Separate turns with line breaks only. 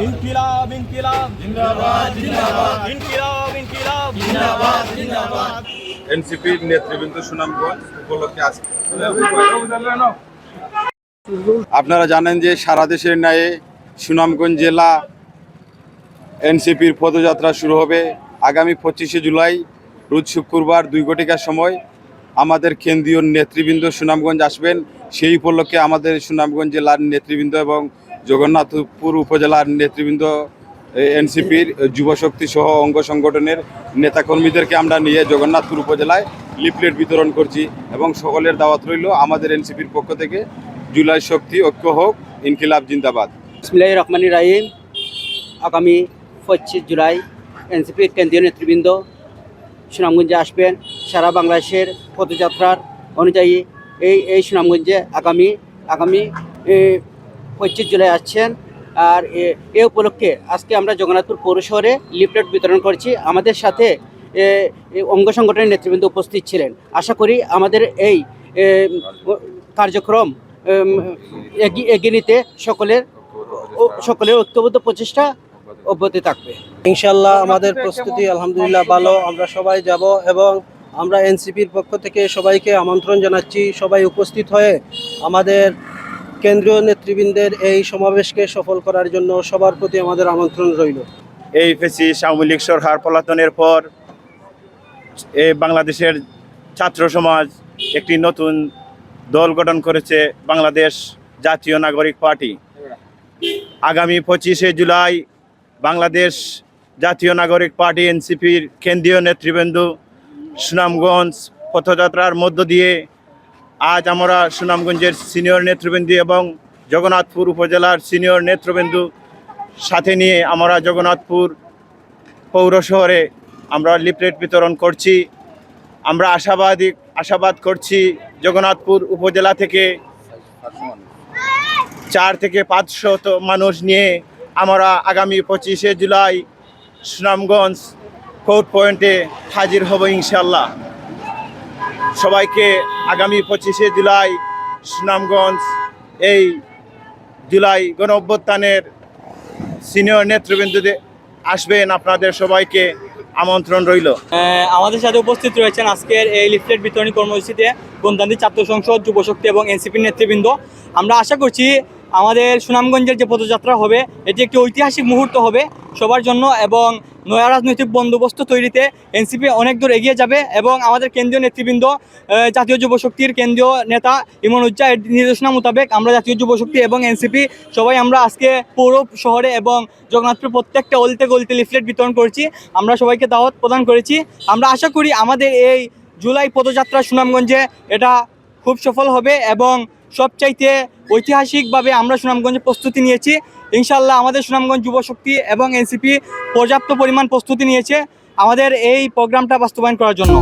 ইনকিলাব ইনকিলাব জিন্দাবাদ জিন্দাবাদ ইনকিলাব ইনকিলাব জিন্দাবাদ জিন্দাবাদ।
এনসিপির নেতৃবৃন্দ সুনামগঞ্জ উপলক্ষে আজকে আপনারা জানেন যে সারা দেশের ন্যায় সুনামগঞ্জ জেলা এনসিপির পদযাত্রা শুরু হবে আগামী 25শে জুলাই রোজ শুক্রবার 2 ঘটিকার সময়। আমাদের কেন্দ্রীয় নেতৃবৃন্দ সুনামগঞ্জ আসবেন। সেই উপলক্ষে আমাদের সুনামগঞ্জ জেলার নেতৃবৃন্দ এবং জগন্নাথপুর উপজেলার নেতৃবৃন্দ এনসিপির যুবশক্তি সহ অঙ্গ সংগঠনের নেতাকর্মীদেরকে আমরা নিয়ে জগন্নাথপুর উপজেলায় লিফলেট বিতরণ করছি এবং সকলের দাওয়াত রইল আমাদের এনসিপির পক্ষ থেকে। জুলাই শক্তি ঐক্য হোক, ইনকিলাব জিন্দাবাদ।
বিসমিল্লাহির রহমানির রহিম। আগামী 25 জুলাই এনসিপির কেন্দ্রীয় নেতৃবৃন্দ সুনামগঞ্জে আসবেন। সারা বাংলাদেশের পদযাত্রার অনুযায়ী এই সুনামগঞ্জে আগামী 25 জুলাই আসছেন। আর এ উপলক্ষে আজকে আমরা জগন্নাথপুর পৌর শহরে লিফলেট বিতরণ করছি। আমাদের সাথে অঙ্গ সংগঠনের নেতৃবৃন্দ উপস্থিত ছিলেন। আশা করি আমাদের এই কার্যক্রম এগিয়ে নিতে সকলের ঐক্যবদ্ধ প্রচেষ্টা অব্যাহত থাকবে।
ইনশাল্লাহ আমাদের প্রস্তুতি আলহামদুলিল্লাহ ভালো। আমরা সবাই যাব এবং আমরা এনসিপির পক্ষ থেকে সবাইকে আমন্ত্রণ জানাচ্ছি। সবাই উপস্থিত হয়ে আমাদের কেন্দ্রীয় নেতৃবৃন্দের এই সমাবেশকে সফল করার জন্য সবার প্রতি আমাদের আমন্ত্রণ রইল।
এই ফ্যাসিস্ট আওয়ামী লীগ সরকার পলাতনের পর বাংলাদেশের ছাত্র সমাজ একটি নতুন দল গঠন করেছে, বাংলাদেশ জাতীয় নাগরিক পার্টি। আগামী 25শে জুলাই বাংলাদেশ জাতীয় নাগরিক পার্টি এনসিপির কেন্দ্রীয় নেতৃবৃন্দ সুনামগঞ্জ পথযাত্রার মধ্য দিয়ে আজ আমরা সুনামগঞ্জের সিনিয়র নেতৃবৃন্দ এবং জগন্নাথপুর উপজেলার সিনিয়র নেতৃবৃন্দ সাথে নিয়ে আমরা জগন্নাথপুর পৌর শহরে আমরা লিফলেট বিতরণ করছি। আমরা আশাবাদ করছি জগন্নাথপুর উপজেলা থেকে 4 থেকে 500 মানুষ নিয়ে আমরা আগামী 25শে জুলাই সুনামগঞ্জ কোর্ট পয়েন্টে হাজির হব ইনশাল্লাহ। সবাইকে আগামী 25শে জুলাই সুনামগঞ্জ এই জুলাই গণ অভ্যুত্থানের সিনিয়র নেতৃবৃন্দদের আসবেন, আপনাদের সবাইকে আমন্ত্রণ রইল।
আমাদের সাথে উপস্থিত রয়েছেন আজকের এই লিফলেট বিতরণী কর্মসূচিতে গণতান্ত্রিক ছাত্র সংসদ, যুবশক্তি এবং এনসিপির নেতৃবৃন্দ। আমরা আশা করছি আমাদের সুনামগঞ্জের যে পদযাত্রা হবে এটি একটি ঐতিহাসিক মুহূর্ত হবে সবার জন্য এবং নয়া রাজনৈতিক বন্দোবস্ত তৈরিতে এনসিপি অনেক দূর এগিয়ে যাবে এবং আমাদের কেন্দ্রীয় নেতৃবৃন্দ জাতীয় যুবশক্তির কেন্দ্রীয় নেতা ইমন-উজ্জা এর নির্দেশনা মোতাবেক আমরা জাতীয় যুবশক্তি এবং এনসিপি সবাই আমরা আজকে পৌর শহরে এবং জগন্নাথপুর প্রত্যেকটা অলিতে গলিতে লিফলেট বিতরণ করেছি। আমরা সবাইকে দাওয়াত প্রদান করেছি। আমরা আশা করি আমাদের এই জুলাই পদযাত্রা সুনামগঞ্জে এটা খুব সফল হবে এবং সবচাইতে ঐতিহাসিকভাবে আমরা সুনামগঞ্জে প্রস্তুতি নিয়েছি। ইনশাল্লাহ আমাদের সুনামগঞ্জ যুবশক্তি এবং এনসিপি পর্যাপ্ত পরিমাণ প্রস্তুতি নিয়েছে আমাদের এই প্রোগ্রামটা বাস্তবায়ন করার জন্য।